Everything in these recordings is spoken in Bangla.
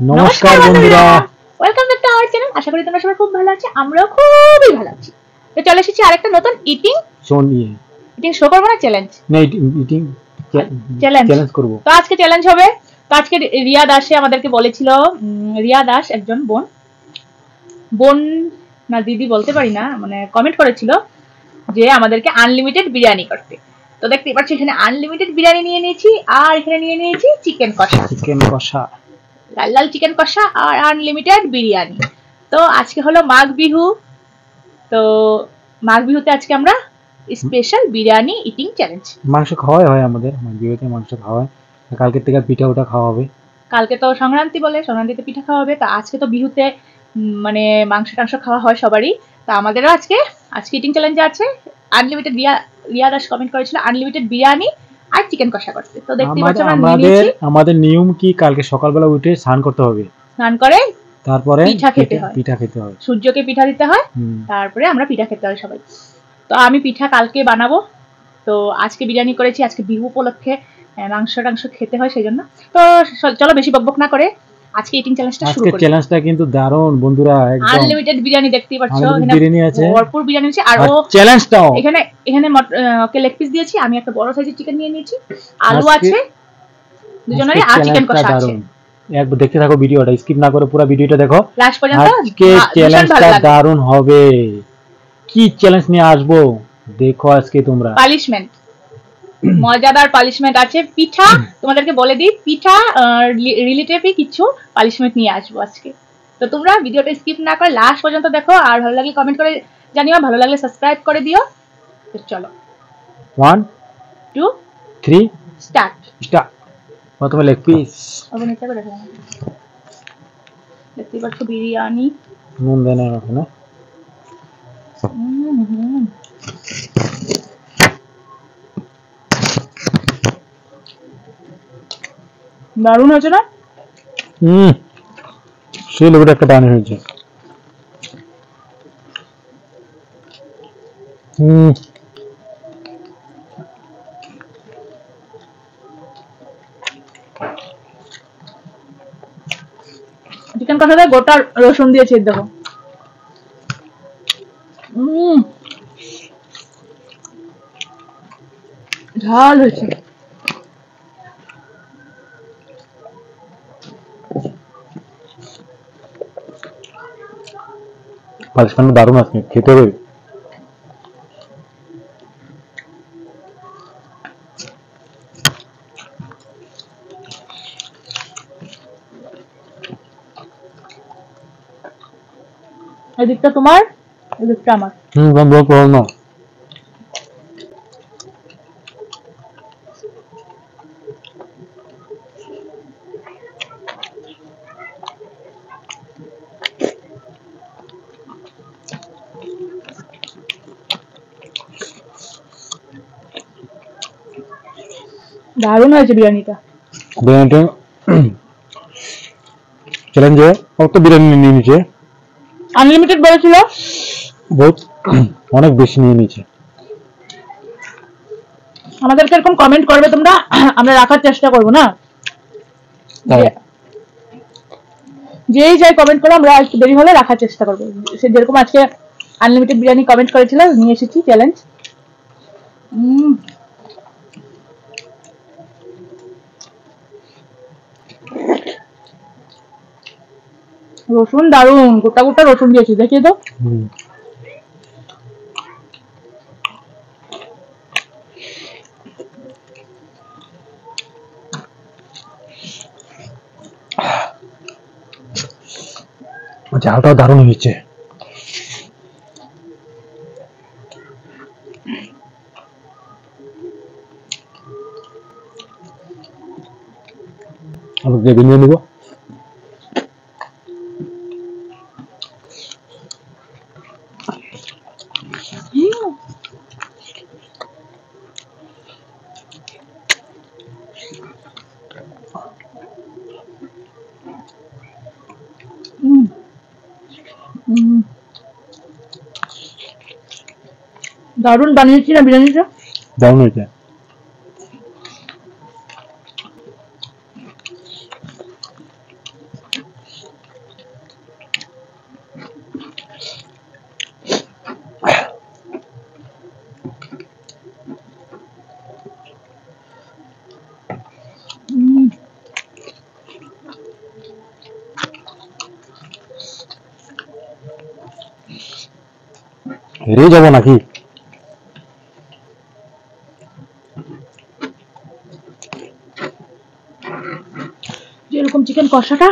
নমস্কার বন্ধুরা, welcome back to our channel. আশা করি তোমরা সবাই খুব ভালো আছো, আমরাও খুবই ভালো আছি। তো চলে এসেছি আরেকটা নতুন ইটিং শো করবো না, চ্যালেঞ্জ চ্যালেঞ্জ করব। তো আজকে চ্যালেঞ্জ হবে। তো আজকে রিয়া দাসে আমাদেরকে বলেছিল, রিয়া দাস একজন বোন না দিদি বলতে পারি না, মানে কমেন্ট করেছিল যে আমাদেরকে আনলিমিটেড বিরিয়ানি করতে। তো দেখতেই পাচ্ছি এখানে আনলিমিটেড বিরিয়ানি নিয়ে নিয়েছি, আর এখানে নিয়ে নিয়েছি চিকেন কষা, লাল লাল চিকেন কষা আর আনলিমিটেড বিরিয়ানি। তো আজকে হলো মাঘ বিহু। তো মাঘ বিহুতে আজকে আমরা স্পেশাল বিরিয়ানি ইটিং চ্যালেঞ্জ। মাংস খাওয়াই হয় আমাদের মাঘ বিহুতে, মাংস খাওয়া হয়। কালকে থেকে পিঠা ওটা খাওয়া হবে। কালকে তো সংক্রান্তি বলে, সংক্রান্তিতে পিঠা খাওয়া হবে। তা আজকে তো বিহুতে মানে মাংস টাংস খাওয়া হয় সবারই। তা আমাদেরও আজকে ইটিং চ্যালেঞ্জে আছে আনলিমিটেড। রিয়া দাস কমেন্ট করেছিল আনলিমিটেড বিরিয়ানি আর চিকেন কষা করতে। তো দেখতেই পাচ্ছ আমাদের নিয়ম কি, কালকে সকালবেলা উঠে স্নান করতে হবে, স্নান করে তারপরে পিঠা খেতে হয়, সূর্যকে পিঠা দিতে হয়, তারপরে আমরা পিঠা খেতে হয় সবাই। তো আমি পিঠা কালকে বানাবো। তো আজকে বিরিয়ানি করেছি, আজকে বিহু উপলক্ষে মাংস টাংস খেতে হয় সেই জন্য। তো চলো বেশি বকবক না করে আজকে ইটিং চ্যালেঞ্জটা শুরু করি। আজকে চ্যালেঞ্জটা কিন্তু দারুণ বন্ধুরা, একদম আনলিমিটেড বিরিয়ানি দেখতেই পাচ্ছ, এখানে বিরিয়ানি আছে, ভরপুর বিরিয়ানি আছে। আর ও চ্যালেঞ্জটাও এখানে ওকে লেগ পিস দিয়েছি, আমি একটা বড় সাইজের চিকেন নিয়ে নিয়েছি, আলু আছে দুজনেরই, আর চিকেন কষা আছে। একবার দেখতে থাকো ভিডিওটা, স্কিপ না করে পুরো ভিডিওটা দেখো লাস্ট পর্যন্ত। আজকে চ্যালেঞ্জটা দারুণ হবে। কি চ্যালেঞ্জ নিয়ে আসবো দেখো আজকে তোমরা। পানিশমেন্ট, মজাদার পানিশমেন্ট আছে। পিঠা তোমাদেরকে বলে দিই, পিঠা রিলেটিভই কিছু পানিশমেন্ট নিয়ে আসবো আজকে। তো তোমরা ভিডিওটা স্কিপ না করে লাস্ট পর্যন্ত দেখো, আর ভালো লাগলে কমেন্ট করে জানিও, ভালো লাগলে সাবস্ক্রাইব করে দিও। তো চলো 1 2 3 স্টার্ট। প্রথমে লেগ পিস, দেখতে পাচ্ছ বিরিয়ানি, নুন দেন ওখানে। দারুণ হয়েছে না? সেই লোকটা একটা বানিয়ে হয়েছে। চিকেন কষাতে গোটা রসুন দিয়েছি, দেখো। ঝাল হয়েছে। পাকিস্তানে দারুণ আছে, খেতে হবে। এদিকটা তোমার, এদিকটা আমার। না দারুণ হয়েছে বিরিয়ানিটা। চ্যালেঞ্জে কত বিরিয়ানি নিয়ে নিয়েছে, আনলিমিটেড বলেছিল, বহুত অনেক বেশি নিয়ে নিয়েছে। আমাদেরকে এরকম কমেন্ট করবে তোমরা, আমরা রাখার চেষ্টা করবো না। যেই যাই কমেন্ট করে আমরা একটু দেরি হলে রাখার চেষ্টা করবো। সে যেরকম আজকে আনলিমিটেড বিরিয়ানি কমেন্ট করেছিল, নিয়ে এসেছি চ্যালেঞ্জ। রসুন দারুন, গোটা গোটা রসুন দিয়েছি, দেখিয়ে তো। ঝালটাও দারুণ হয়েছে। আমি গ্রেভি নিয়ে নেবো। দারুন বানিয়েছি না বিরিয়ানিটা? দারুণ হয়েছে। হেরে যাব নাকি? যেরকম চিকেন কষাটা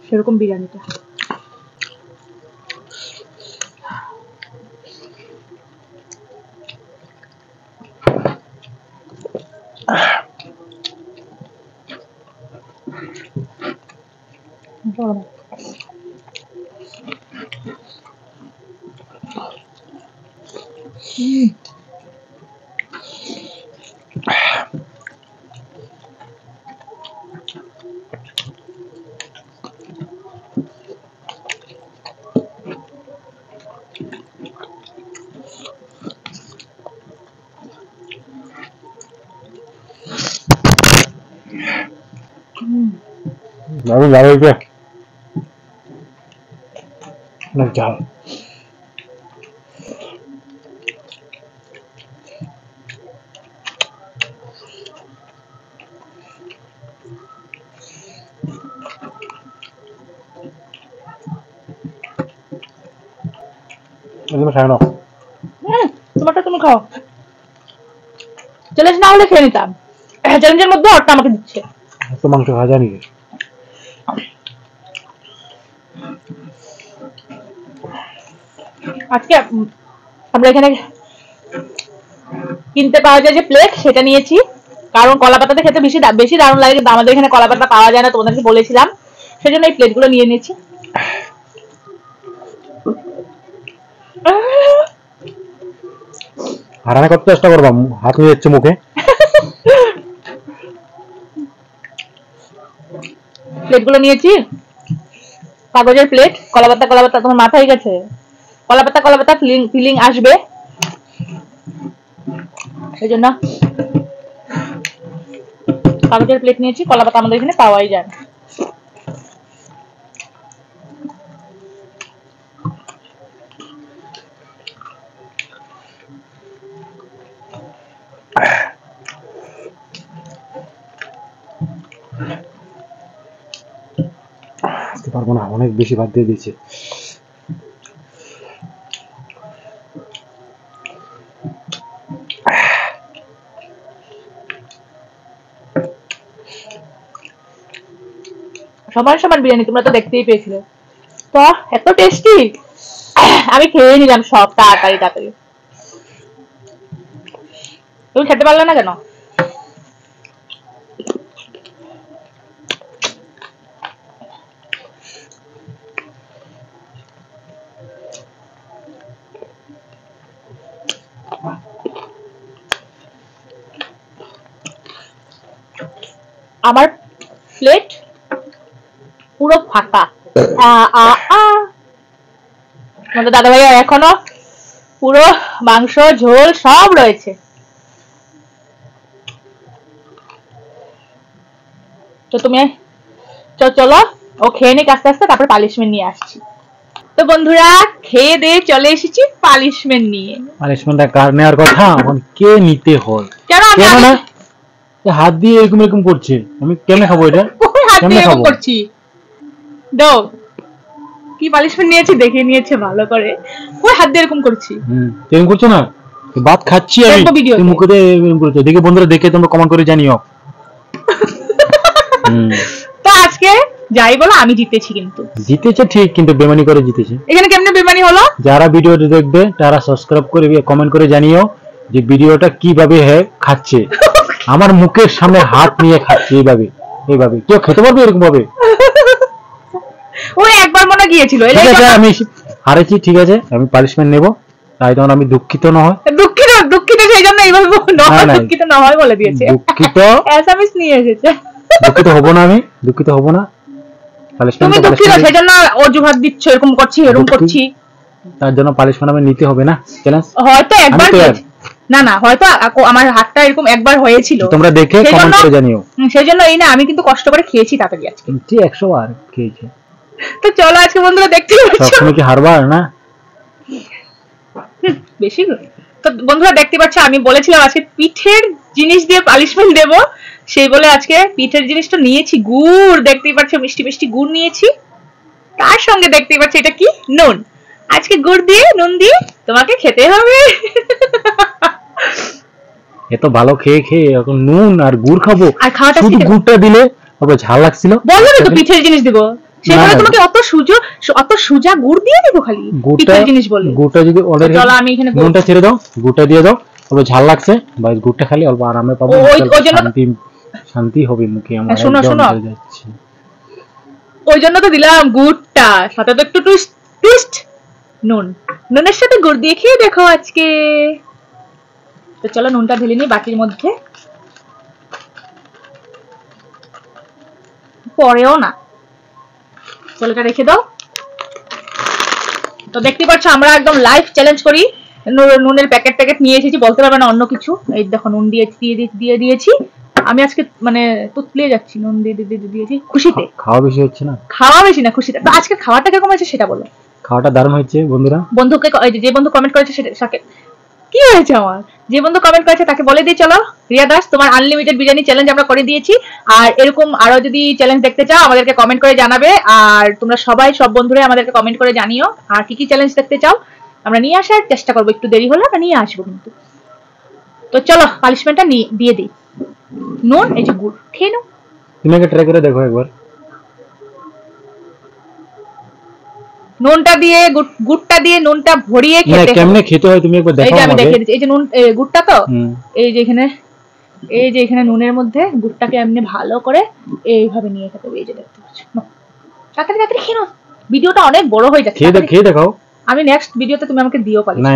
সেরকম বিরিয়ানিটা। দারুণ লাগছে, অনেক ঝাল। তোমারটা তুমি খাও, চ্যালেঞ্জ না হলে খেয়ে নিতাম। চ্যালেঞ্জের মধ্যে অর্থ আমাকে দিচ্ছে। তো মাংস খাওয়া জানি আজকে আমরা এখানে কিনতে পাওয়া যায় যে প্লেট, সেটা নিয়েছি, কারণ কলা পাতাতে খেতে বেশি দারুণ লাগে, কিন্তু আমাদের এখানে কলা পাতা পাওয়া যায় না, তোমাদেরকে বলেছিলাম, সেজন্য এই প্লেটগুলো নিয়ে নিয়েছি। হারানো করতে চেষ্টা করবা, হাত নিয়ে যাচ্ছে মুখে। প্লেটগুলো নিয়েছি, কাগজের প্লেট। কলা পাতা তোমার মাথায় গেছে, কলা পাতা ফিলিং আসবে, সেই জন্য কাগজের প্লেট নিয়েছি। কলা পাতা আমাদের এখানে পাওয়াই যায় না। পারবো না, অনেক বেশি ভাত দিয়ে দিয়েছে। সমান বিরিয়ানি, তোমরা তো দেখতেই পেয়েছিলে, তো এত টেস্টি, আমি খেয়ে নিলাম সব তাড়াতাড়ি। তুমি খেতে পারলে না কেন? আমার প্লেট পুরো ফাঁকা। আমাদের দাদা ভাই এখনো পুরো মাংস ঝোল সব রয়েছে। তো তুমি চলো ও খেয়ে নিক আস্তে আস্তে, তারপরে পানিশমেন্ট নিয়ে আসছি। তো বন্ধুরা, খেয়ে দিয়ে চলে এসেছি পানিশমেন্ট নিয়ে। পানিশমেন্টটা কার নেওয়ার কথা, এখন কে নিতে হয়? কেন না হাত দিয়ে এরকম করছে, আমি কেমনে খাবো এটা? হাত দিয়ে এরকম করছি, দাও কি পানিশমেন্ট নিয়েছি দেখে নিয়েছে ভালো করে। ওই হাত দিয়ে এরকম করছি, এরকম করছো না? ভাত খাচ্ছি আমি, তুমি মুখে দিয়ে এরকম করছো। দেখে বন্ধুরা, দেখে তোমরা কমেন্ট করে জানিও। তো আজকে যাই বলো, আমি জিতেছি। কিন্তু জিতেছে ঠিক, কিন্তু বেমানি করে জিতেছে। এখানে কেমনে বেমানি হলো? যারা ভিডিওটা দেখবে তারা সাবস্ক্রাইব করে কমেন্ট করে জানিও যে ভিডিওটা কিভাবে খাচ্ছে। আমার মুখের সামনে হাত নিয়ে খাচ্ছে এইভাবে। কেউ খেতে পারবে এরকম ভাবে? ওই একবার মনে গিয়েছিল। আমি হারেছি, ঠিক আছে, আমি পানিশমেন্ট নেব, তাই তখন আমি দুঃখিত না হয়। দুঃখিত সেই জন্য এইভাবে দুঃখিত না হয় বলে দিয়েছে। দুঃখিত এসএমএস নিয়ে এসেছে। দুঃখিত হব না, আমি দুঃখিত হব না। তুমি দুঃখিত সেই জন্য অজুহাত দিচ্ছ, এরকম করছি এরকম করছি, তার জন্য পানিশমেন্ট আমি নিতে হবে না। চ্যালেঞ্জ হয়তো একবার, না হয়তো আমার হাতটা এরকম একবার হয়েছিল, তোমরা দেখে কমেন্ট করে জানিও। সেজন্য এই না, আমি কিন্তু কষ্ট করে খেয়েছি তাড়াতাড়ি আজকে, 100 বার খেয়েছি। তো চলো আজকে বন্ধুরা দেখতে পাচ্ছ, তুমি কি হারবার না বেশি। তো বন্ধুরা দেখতে পাচ্ছ, আমি বলেছিলাম আজকে পিঠের জিনিস দিয়ে পানিশমেন্ট দেব, সেই বলে আজকে পিঠের জিনিসটা নিয়েছি। গুড়, দেখতেই পাচ্ছ মিষ্টি মিষ্টি গুড় নিয়েছি, তার সঙ্গে দেখতেই পাচ্ছ এটা কি নুন। আজকে গুড় দিয়ে নুন দিয়ে তোমাকে খেতে হবে। এত ভালো খেয়ে খেয়ে এখন নুন আর গুড় খাবো, আর খাওয়াটা শুধু গুড়টা দিলে আবার ঝাল লাগছিল। বললো না তো পিঠের জিনিস দিব, সেখানে তোমাকে অত সুজা গুড় দিয়ে দিব খালি পিঠের জিনিস বলে। গুড়টা যদি অর্ডার চলো আমি এখানে নুনটা ছেড়ে দাও, গুড়টা দিয়ে দাও, অল্প ঝাল লাগছে ভাই, গুড়টা খালি অল্প আরামে পাবো, শান্তি হবে মুখে আমার। শোনো ওই জন্য তো দিলাম গুড়টা, সাথে তো একটু টুইস্ট নুনের সাথে গুড় দিয়ে খেয়ে দেখো আজকে। তো চলো নুনটা ঢেলে নি বাটির মধ্যে, পরেও না, চলো এটা রেখে দাও। তো দেখতে পাচ্ছ আমরা একদম লাইভ চ্যালেঞ্জ করি, নুনের প্যাকেট নিয়ে এসেছি, বলতে পারবে না অন্য কিছু। এই দেখো নুন দিয়ে দিয়েছি আমি আজকে, মানে তুতলিয়ে যাচ্ছি, নুন দিয়েছি খুশিতে। খাওয়া বেশি হচ্ছে না, খাওয়া বেশি না খুশিতে। তো আজকে খাওয়াটা কিরকম হয়েছে সেটা বলো। খাওয়াটা দারুণ হয়েছে বন্ধুরা। বন্ধুকে যে বন্ধু কমেন্ট করেছে সেটাকে কি হয়েছে আমার, যে বন্ধু কমেন্ট করেছে তাকে বলে দিই। চলো রিয়া দাস, তোমার আনলিমিটেড বিরিয়ানি চ্যালেঞ্জ আমরা করে দিয়েছি, আর এরকম আরো যদি চ্যালেঞ্জ দেখতে চাও আমাদেরকে কমেন্ট করে জানাবে। আর তোমরা সবাই সব বন্ধুরা আমাদেরকে কমেন্ট করে জানিও আর কি চ্যালেঞ্জ দেখতে চাও, আমরা নিয়ে আসার চেষ্টা করবো। একটু দেরি হলে আমরা নিয়ে আসবো কিন্তু। তো চলো পানিশমেন্টটা দিয়ে দিই। নুন এই যে গুড় খেয়ে নাও, তুমি আগে ট্রাই করে দেখো একবার। নুনটা দিয়ে গুড়টা দিয়ে নুনটা ভরিয়ে খেতে, কেমনে খেতে হয় তুমি একবার দেখো। এই যে আমি দেখিয়ে দিচ্ছি, এই যে নুন গুড়টা তো এই যে এখানে নুনের মধ্যে গুড়টাকে এমনি ভালো করে এইভাবে নিয়ে খেতে হবে। এই যে দেখতে পাচ্ছ, তাড়াতাড়ি খেয়ে নাও, ভিডিওটা অনেক বড় হয়ে যাচ্ছে। খেয়ে দেখাও। আমি নেক্সট ভিডিওতে তুমি আমাকে দিও পারি। না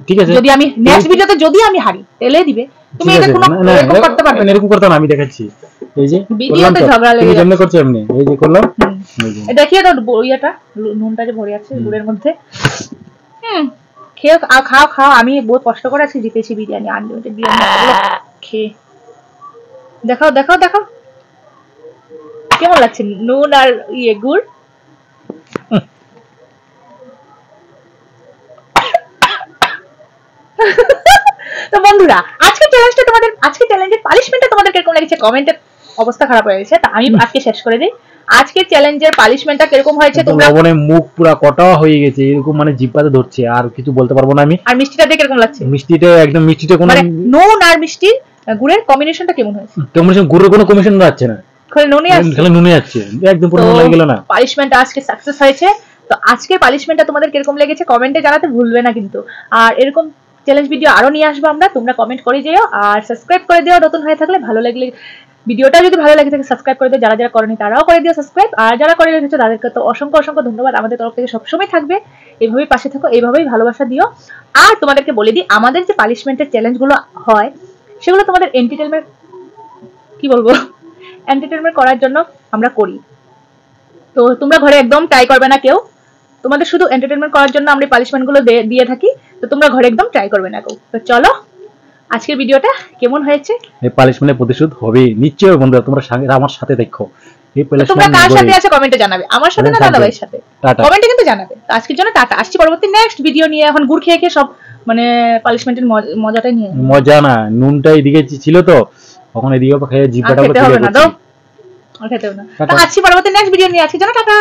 ঠিক আছে, যদি আমি নেক্সট ভিডিওতে যদি আমি হারি তাহলে দিবে তুমি। এটা কোনো এরকম করতে পারবে না, এরকম করতে না, আমি দেখাচ্ছি। এই যে ভিডিওতে ঝগড়া লেগে যাচ্ছে, তুমি করছো এমনি, এই যে করলাম, দেখিয়ে দাও বইয়াটা, নুনটা যে ভরে আছে গুড়ের মধ্যে। খেয়ে খাও, আমি বহুত কষ্ট করে আছি জিতেছি বিরিয়ানি, আনলিমিটেড বিরিয়ানি। খেয়ে দেখাও কেমন লাগছে নুন আর গুড়। তো বন্ধুরা আজকে চ্যালেঞ্জের পানিশমেন্টটা তোমাদের কিরকম লেগেছে কমেন্টে, অবস্থা খারাপ হয়ে গেছে। তা আমি আজকে শেষ করে দিই, আজকের চ্যালেঞ্জের পানিশমেন্টটা কিরকম হয়েছে। তোমরা লবণে মুখ পুরো কটা হয়ে গেছে, এরকম মানে জিহ্বাতে ধরছে, আর কিছু বলতে পারবো না আমি। আর মিষ্টিটা দেখে কিরকম লাগছে? মিষ্টিটা একদম মিষ্টিটা কোনো মানে নুন আর মিষ্টির গুড়ের কম্বিনেশনটা কেমন হয়েছে? কম্বিনেশন, গুড়ের কোনো কম্বিনেশন যাচ্ছে না, খালি নুনে যাচ্ছে, একদম পুরো নুন লাগে গেল না। পানিশমেন্টটা আজকে সাকসেস হয়েছে। তো আজকের পানিশমেন্টটা তোমাদের কিরকম লেগেছে কমেন্টে জানাতে ভুলবে না কিন্তু। আর এরকম চ্যালেঞ্জ ভিডিও আরো নিয়ে আসবো আমরা, তোমরা কমেন্ট করে যেও আর সাবস্ক্রাইব করে দিও নতুন হয়ে থাকলে। ভালো লাগলে ভিডিওটা যদি ভালো লাগে থাকে সাবস্ক্রাইব করে দিও, যারা করেনি তারাও করে দিও সাবস্ক্রাইব। আর যারা করে রেখেছো তাদেরকে তো অসংখ্য ধন্যবাদ, আমাদের তরফ থেকে সবসময় থাকবে। এইভাবেই পাশে থাকো, এইভাবেই ভালোবাসা দিও। আর তোমাদেরকে বলে দিই, আমাদের যে পানিশমেন্টের চ্যালেঞ্জগুলো হয় সেগুলো তোমাদের এন্টারটেইনমেন্ট করার জন্য আমরা করি। তো তোমরা ঘরে একদম ট্রাই করবে না কেউ, তোমাদের শুধু এন্টারটেইনমেন্ট করার জন্য আমরা পানিশমেন্ট গুলো দিয়ে থাকি। তো তোমরা ঘরে একদম ট্রাই করবে না কেউ। তো চলো আজকের ভিডিওটা কেমন হয়েছে, এই পানিশমেন্টের প্রতিশোধ হবে নিশ্চয়ই বন্ধুরা, তোমরা আমার সাথে দেখো। এই পানিশমেন্ট তোমরা কার সাথে আছে কমেন্টে জানাবে, আমার সাথে না দাদা ভাইয়ের সাথে, কমেন্টে কিন্তু জানাবে। তো আজকের জন্য টাটা, আসছি পরবর্তী নেক্সট ভিডিও নিয়ে। এখন গুড় খেয়ে সব মানে পানিশমেন্টের মজাটাই নিয়ে, মজা না, নুনটা এদিকে ছিল তো, তখন এদিকে খেয়ে জিভটা পুরো খেতে হবে না। তো আসছি পরবর্তী নেক্সট ভিডিও নিয়ে, আজকের জন্য টাটা।